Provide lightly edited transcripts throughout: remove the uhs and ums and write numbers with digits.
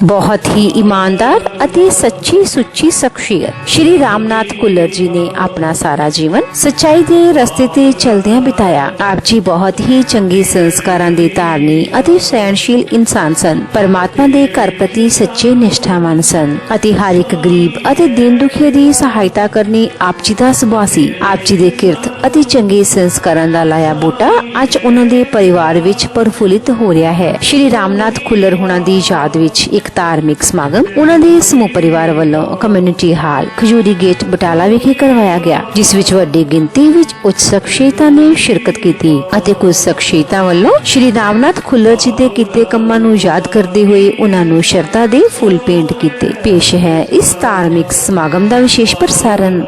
बहुत ही ईमानदार ਅਤੇ ਸੱਚੀ ਸੁੱਚੀ ਸ਼ਖਸੀਅਤ ਸ਼੍ਰੀ ਰਾਮਨਾਥ ਕੁੱਲਰ ਜੀ ਨੇ ਆਪਣਾ ਸਾਰਾ ਜੀਵਨ ਸੱਚਾਈ ਦੇ ਰਸਤੇ ਤੇ ਚਲਦਿਆਂ ਬਿਤਾਇਆ। ਆਪ ਜੀ ਬਹੁਤ ਹੀ ਚੰਗੇ ਸੰਸਕਾਰਾਂ ਦੇ ਧਾਰਨੀ ਅਤੇ ਸਹਿਣਸ਼ੀਲ ਇਨਸਾਨ ਸਨ। ਪਰਮਾਤਮਾ ਦੇ ਘਰ ਪ੍ਰਤੀ ਸੱਚੇ ਨਿਸ਼ਠਾਵਾਨ ਸਨ ਅਤੇ ਹਰ ਇੱਕ ਗਰੀਬ ਅਤੇ ਦੀਨ ਦੁਖੀਏ ਦੀ ਸਹਾਇਤਾ ਕਰਨੀ ਆਪ ਜੀ ਦਾ ਸੁਭਾਅ ਸੀ। ਆਪ ਜੀ ਦੇ ਕਿਰਤ ਅਤੇ ਚੰਗੇ ਸੰਸਕਾਰਾਂ ਦਾ ਲਾਇਆ ਬੂਟਾ ਅੱਜ ਉਹਨਾਂ ਦੇ ਪਰਿਵਾਰ ਵਿੱਚ ਪ੍ਰਫੁੱਲਿਤ ਹੋ ਰਿਹਾ ਹੈ। ਸ਼੍ਰੀ ਰਾਮਨਾਥ ਕੁੱਲਰ ਹੁਣਾਂ ਦੀ ਯਾਦ ਵਿੱਚ ਇੱਕ ਧਾਰਮਿਕ ਸਮਾਗਮ ਉਹਨਾਂ ਦੇ ਸਮੂਹ ਪਰਿਵਾਰ ਵੱਲੋਂ ਕਮਿਊਨਿਟੀ ਹਾਲ ਖਜੂਰੀ ਗੇਟ ਬਟਾਲਾ ਵਿਖੇ ਕਰਵਾਇਆ ਗਿਆ, ਜਿਸ ਵਿੱਚ ਵੱਡੀ ਗਿਣਤੀ ਵਿੱਚ ਉੱਚ ਸ਼ਖਸੀਅਤਾਂ ਨੇ ਸ਼ਿਰਕਤ ਕੀਤੀ ਅਤੇ ਕੁਝ ਸ਼ਖਸੀਅਤਾਂ ਵੱਲੋਂ ਸ਼੍ਰੀ ਰਾਮਨਾਥ ਕੁੱਲਰ ਜੀ ਦੇ ਕੀਤੇ ਕੰਮਾਂ ਨੂੰ ਯਾਦ ਕਰਦੇ ਹੋਏ ਉਹਨਾਂ ਨੂੰ ਸ਼ਰਧਾ ਦੇ ਫੁੱਲ ਭੇਂਟ ਕੀਤੇ। ਪੇਸ਼ ਹੈ ਇਸ ਧਾਰਮਿਕ ਸਮਾਗਮ ਦਾ ਵਿਸ਼ੇਸ਼ ਪ੍ਰਸਾਰਣ।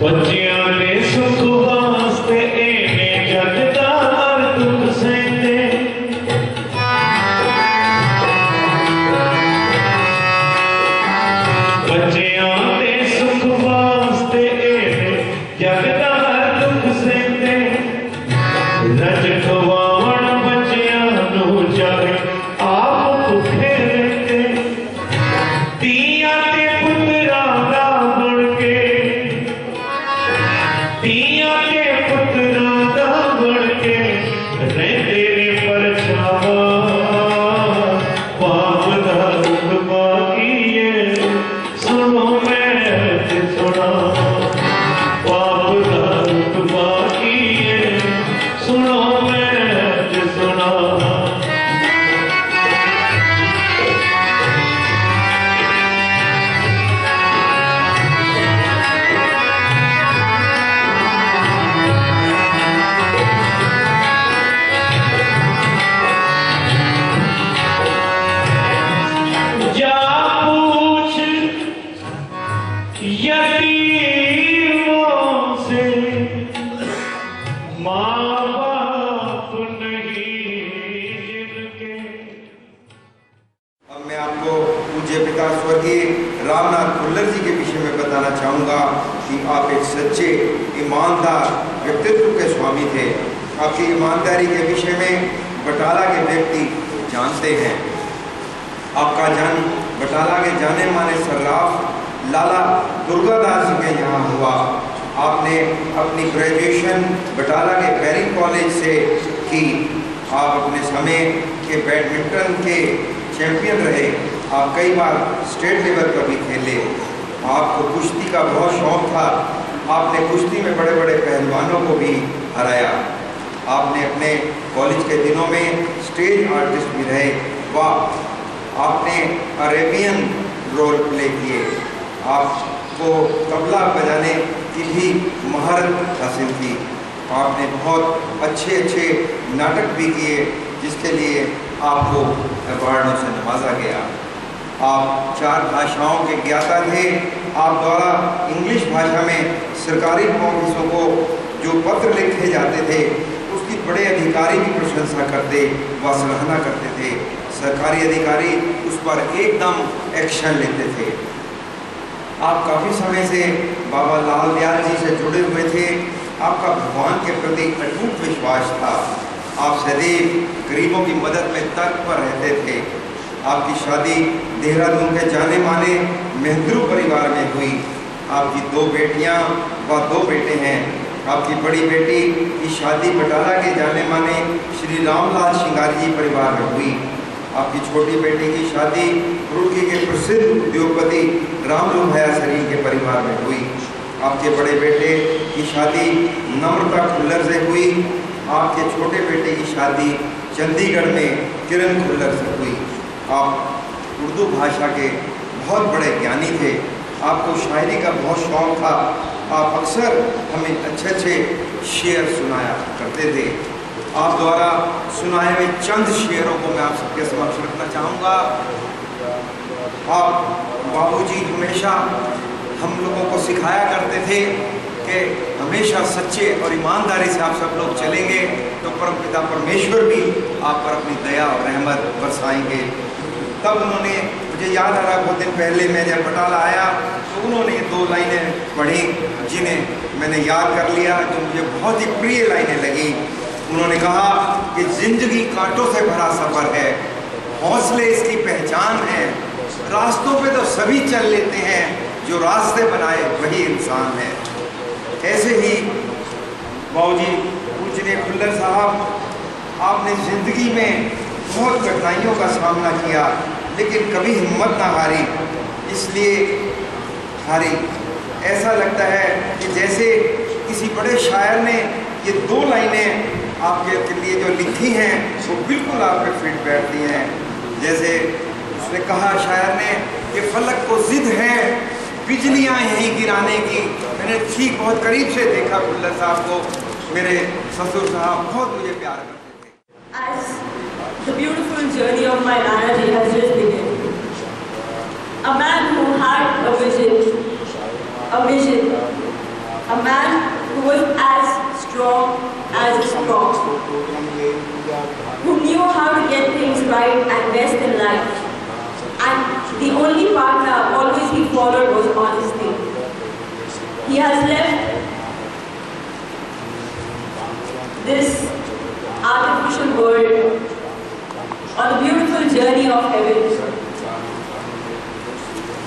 बच्चियां ने सुख वास्ते एने जगदा हर दुख सहते, बच्चियां ने सुख वास्ते एने जगदा हर दुख सहते, रज खवावण बच्चियां नू जाए आप भुखे रहते, तियां ते पुत्रा दा बन के तियां के पुत्रा दा बन के रहते ने परछावा, पाप दा दुख बाकी है सुनो मैं ते सुना, पाप दा दुख बाकी है सुनो मैं ते सुना। पिता स्वर्गीय रामनाथ कुल्लर जी के विषय में बताना चाहूँगा कि आप एक सच्चे ईमानदार व्यक्तित्व के स्वामी थे। आपकी ईमानदारी के विषय में बटाला के व्यक्ति जानते हैं। आपका जन्म बटाला के जाने माने सर्राफ लाला दुर्गादास जी के यहाँ हुआ। आपने अपनी ग्रेजुएशन बटाला के बैरिंग कॉलेज से की। आप अपने समय के बैडमिंटन के चैंपियन रहे। आप कई बार स्टेट लेवल पर भी खेले। आपको कुश्ती का बहुत शौक़ था। आपने कुश्ती में बड़े बड़े पहलवानों को भी हराया। आपने अपने कॉलेज के दिनों में स्टेज आर्टिस्ट भी रहे। वाह, आपने अरेबियन रोल प्ले किए। आपको तबला बजाने की भी महारत हासिल थी। आपने बहुत अच्छे अच्छे नाटक भी किए, जिसके लिए आपको अवार्डों से नवाजा गया। आप 4 भाषाओं के ज्ञाता थे। आप द्वारा इंग्लिश भाषा में सरकारी ऑफिसों को जो पत्र लिखे जाते थे, उसकी बड़े अधिकारी भी प्रशंसा करते व सराहना करते थे। सरकारी अधिकारी उस पर एकदम एक्शन लेते थे। आप काफ़ी समय से बाबा लाल दयाल जी से जुड़े हुए थे। आपका भगवान के प्रति अटूट विश्वास था। आप सदैव गरीबों की मदद में तत्पर रहते थे। आपकी शादी देहरादून के जाने माने मेहंद्रू परिवार में हुई। आपकी 2 बेटियां व 2 बेटे हैं। आपकी बड़ी बेटी की शादी बटाला के जाने माने श्री रामलाल शिंगारी जी परिवार में हुई। आपकी छोटी बेटी की शादी रुड़की के प्रसिद्ध उद्योगपति रामलू भैया सरीन के परिवार में हुई। आपके बड़े बेटे की शादी नम्रता खुल्लर से हुई। आपके छोटे बेटे की शादी चंडीगढ़ में किरण खुल्लर से हुई। आप उर्दू भाषा के बहुत बड़े ज्ञानी थे, आपको शायरी का बहुत शौक़ था। आप अक्सर हमें अच्छे अच्छे शेर सुनाया करते थे। आप द्वारा सुनाए हुए चंद शेरों को मैं आप सबके समक्ष रखना चाहूँगा। आप बाबूजी हमेशा हम लोगों को सिखाया करते थे कि हमेशा सच्चे और ईमानदारी से आप सब लोग चलेंगे तो परमपिता परमेश्वर भी आप पर अपनी दया और रहमत बरसाएंगे। तब उन्होंने, मुझे याद आ रहा बहुत दिन पहले मैं जब बटाला आया तो उन्होंने 2 लाइनें पढ़ी जिन्हें मैंने याद कर लिया, जो मुझे बहुत ही प्रिय लाइनें लगी। उन्होंने कहा कि ज़िंदगी कांटों से भरा सफ़र है, हौसले इसकी पहचान है, रास्तों पे तो सभी चल लेते हैं, जो रास्ते बनाए वही इंसान है। ऐसे ही बाबूजी पूजनीय खुल्लर साहब, आपने ज़िंदगी में बहुत कठिनाइयों का सामना किया लेकिन कभी हिम्मत ना हारी। इसलिए हारी, ऐसा लगता है कि जैसे किसी बड़े शायर ने ये 2 लाइनें आपके लिए जो लिखी हैं वो बिल्कुल आप पे फिट बैठती हैं। जैसे उसने कहा शायर ने कि फलक को जिद है बिजलियां यहीं गिराने की। मैंने ठीक बहुत करीब से देखा खुल्लर साहब को। मेरे ससुर साहब बहुत मुझे प्यार करते थे। As the beautiful journey of my Nana ji has just begun, a man who had a vision, a man who was as strong as strong, who knew how to get things right and best in life, and the only partner always he followed was honesty. He has left this artificial world on a beautiful journey of heaven,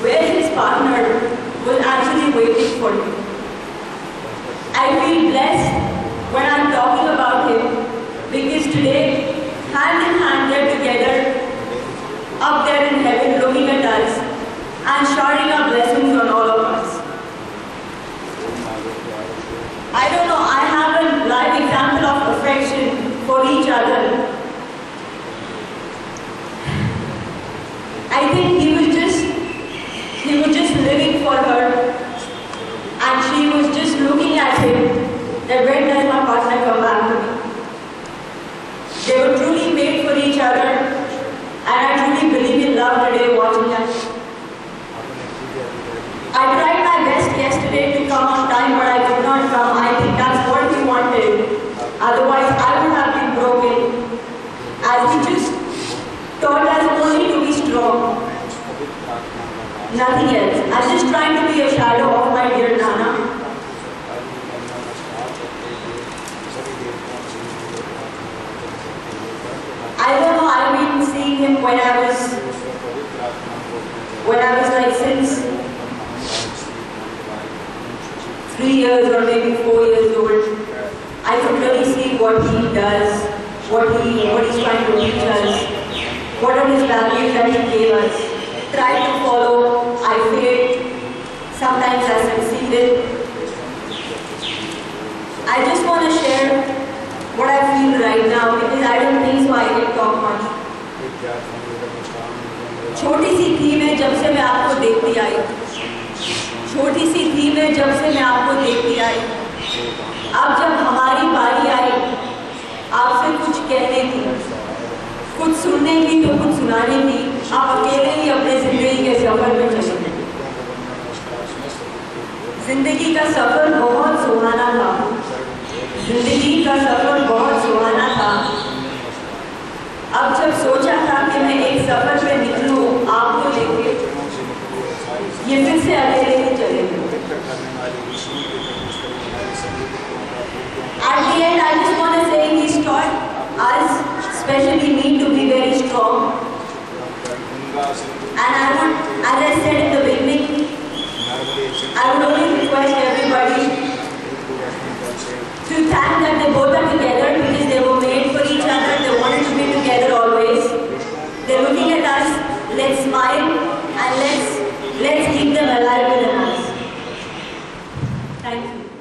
where his partner was actually waiting for him. I feel blessed when I'm talking about him, because today, hand in hand, they're together, up there in heaven, looking at us and showering our blessings on all of us. I don't know, I have a live example of affection for each other. I think he was just living for her, and she was just looking at him, that when does my partner come back to me? They were truly made for each other, and I truly believe in love today watching us. I tried my best yesterday to come on time, but I could not come. I think that's what he wanted. Otherwise, I would have been broken. As he just taught us only to be strong. Nothing else. I'm just trying to be a shadow of my dear Nana. I don't know, I've been seeing him when I was like since 3 years or maybe 4 years old. I could really see what he does, what he's trying to teach us, what are his values that he gave us. Tried to follow, I failed, sometimes I succeeded. I just want to share what I feel right now, because I don't think so I can talk much. छोटी सी थी मैं जब से मैं आपको देखती आई, छोटी सी थी मैं जब से मैं आपको देखती आई। अब जब हमारी बारी आई आपसे कुछ कहने की, कुछ सुनने की तो कुछ सुनाने की, आप अकेले ही अपने जिंदगी के सफर में चले। जिंदगी का सफर बहुत सुहाना था, जिंदगी का सफर बहुत सुहाना था। अब जब सोचा था कि मैं एक सफर पे निकलूं आपको लेके, ये फिर से अकेले ही चले। At the end, I just want to say he's taught us, especially me, to be very strong. And I would, as I said in the beginning, I would only request everybody to thank that they both are together, because they were made for each other. They wanted to be together always. They're looking at us. Let's smile and let's keep them alive within us. Thank you.